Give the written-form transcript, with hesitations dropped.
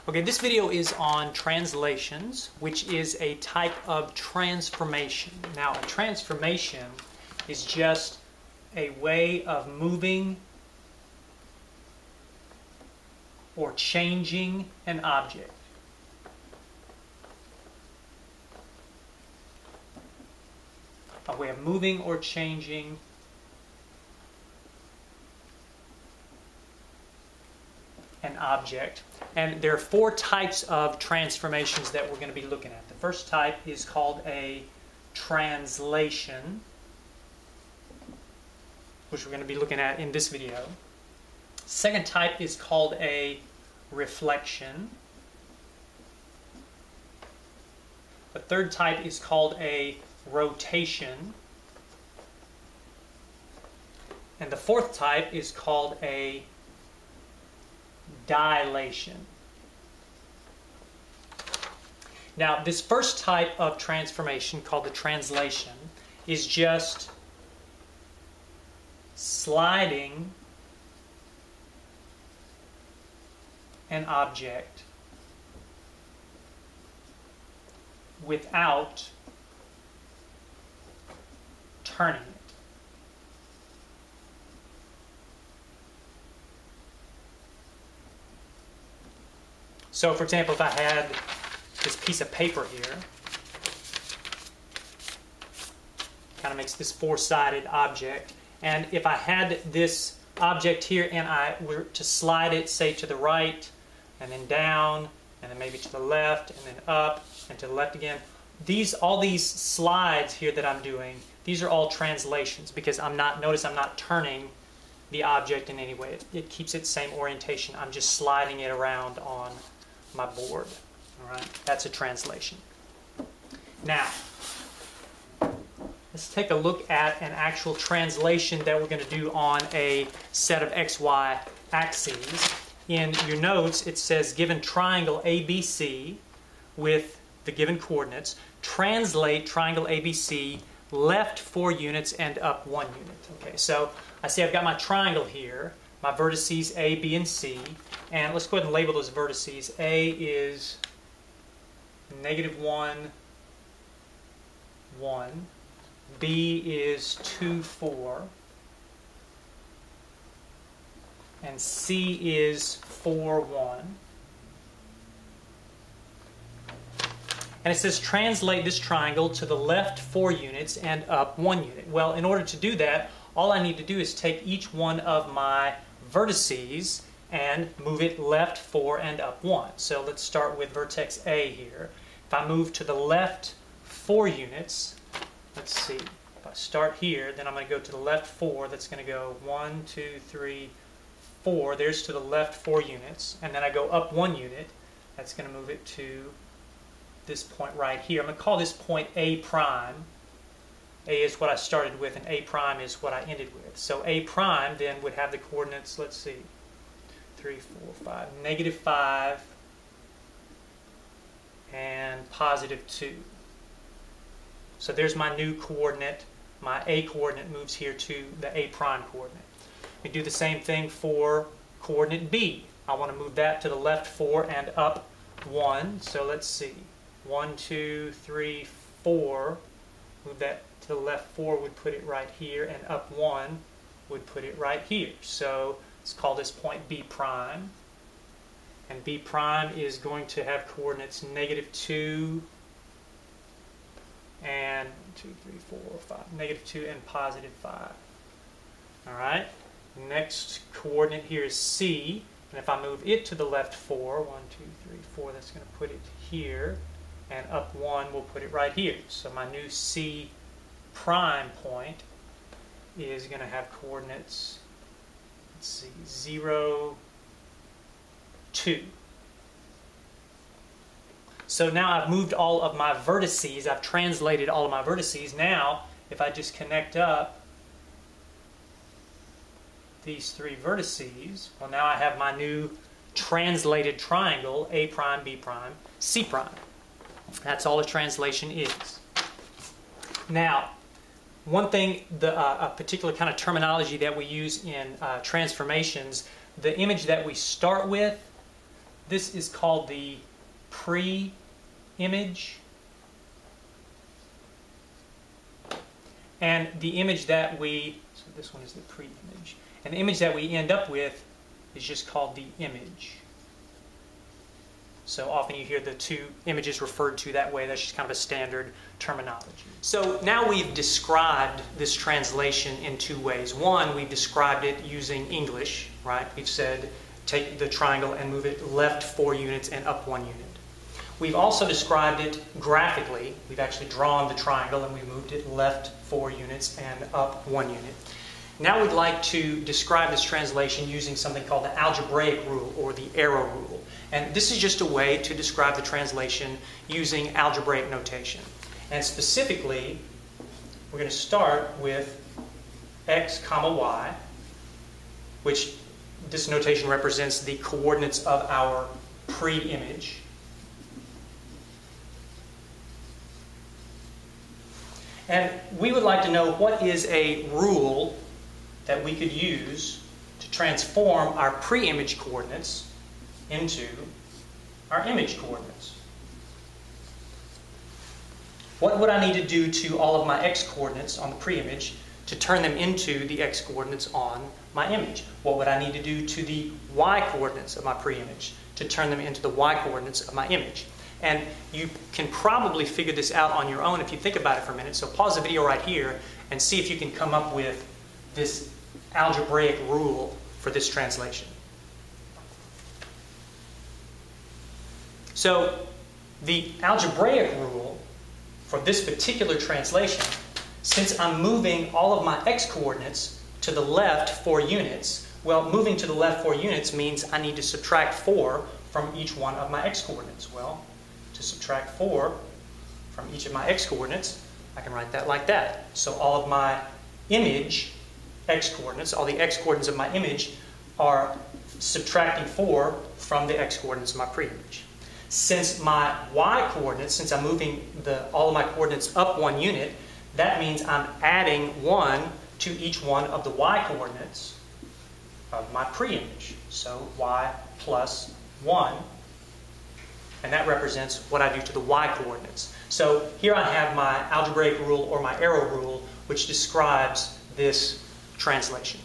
Okay, this video is on translations, which is a type of transformation. Now, a transformation is just a way of moving or changing an object. A way of moving or changing an object. And there are four types of transformations that we're going to be looking at. The first type is called a translation, which we're going to be looking at in this video. Second type is called a reflection. The third type is called a rotation. And the fourth type is called a dilation. Now, this first type of transformation, called the translation, is just sliding an object without turning it. So, for example, if I had this piece of paper here, kind of makes this four-sided object, and if I had this object here and I were to slide it, say, to the right, and then down, and then maybe to the left, and then up, and to the left again, all these slides here that I'm doing, these are all translations, because notice I'm not turning the object in any way. It keeps its same orientation. I'm just sliding it around on my board. All right, that's a translation. Now, let's take a look at an actual translation that we're going to do on a set of XY axes. In your notes, it says, given triangle ABC with the given coordinates, translate triangle ABC left 4 units and up 1 unit. Okay, so I see I've got my triangle here, my vertices A, B, and C, and let's go ahead and label those vertices. A is -1, 1. B is 2, 4. And C is 4, 1. And it says translate this triangle to the left 4 units and up 1 unit. Well, in order to do that, all I need to do is take each one of my vertices and move it left 4 and up 1. So let's start with vertex A here. If I move to the left 4 units, let's see, if I start here, then I'm going to go to the left 4. That's going to go 1, 2, 3, 4. There's to the left 4 units. And then I go up 1 unit. That's going to move it to this point right here. I'm going to call this point A prime. A is what I started with, and A prime is what I ended with. So A prime then would have the coordinates, let's see, 3, 4, 5, -5 and +2. So there's my new coordinate. My A coordinate moves here to the A prime coordinate. We do the same thing for coordinate B. I want to move that to the left 4 and up 1. So let's see. 1, 2, 3, 4. Move that to the left 4 would put it right here, and up 1 would put it right here. So let's call this point B prime. And B prime is going to have coordinates -2 and 2, 3, 4, 5, -2 and +5. All right. Next coordinate here is C, and if I move it to the left 4, 1, 2, 3, 4, that's going to put it here, and up 1 will put it right here. So my new C prime point is going to have coordinates, let's see, 0, 2. So now I've moved all of my vertices, I've translated all of my vertices. Now, if I just connect up these 3 vertices, well, now I have my new translated triangle, A prime, B prime, C prime. That's all a translation is. Now, one thing, a particular kind of terminology that we use in transformations, the image that we start with This is called the pre-image. And the image that so this one is the pre-image. And the image that we end up with is just called the image. So often you hear the two images referred to that way. That's just kind of a standard terminology. So now we've described this translation in two ways. One, we've described it using English, right? We've said take the triangle and move it left 4 units and up 1 unit. We've also described it graphically. We've actually drawn the triangle and we've moved it left 4 units and up 1 unit. Now we'd like to describe this translation using something called the Algebraic Rule or the arrow rule. And this is just a way to describe the translation using algebraic notation. And specifically, we're going to start with x comma y, which this notation represents the coordinates of our pre-image. And we would like to know what is a rule that we could use to transform our pre-image coordinates into our image coordinates. What would I need to do to all of my x coordinates on the pre-image to turn them into the x coordinates on my image? What would I need to do to the y coordinates of my pre-image to turn them into the y coordinates of my image? And you can probably figure this out on your own if you think about it for a minute. So pause the video right here and see if you can come up with this algebraic rule for this translation. So the algebraic rule for this particular translation, since I'm moving all of my x-coordinates to the left 4 units, well, moving to the left 4 units means I need to subtract 4 from each one of my x-coordinates. Well, to subtract 4 from each of my x-coordinates, I can write that like that. So all of my image x-coordinates, all the x-coordinates of my image are subtracting 4 from the x-coordinates of my pre-image. Since my y-coordinates, since I'm moving all of my coordinates up 1 unit, that means I'm adding 1 to each one of the y-coordinates of my pre-image. So y plus 1, and that represents what I do to the y-coordinates. So here I have my algebraic rule or my arrow rule, which describes this translation.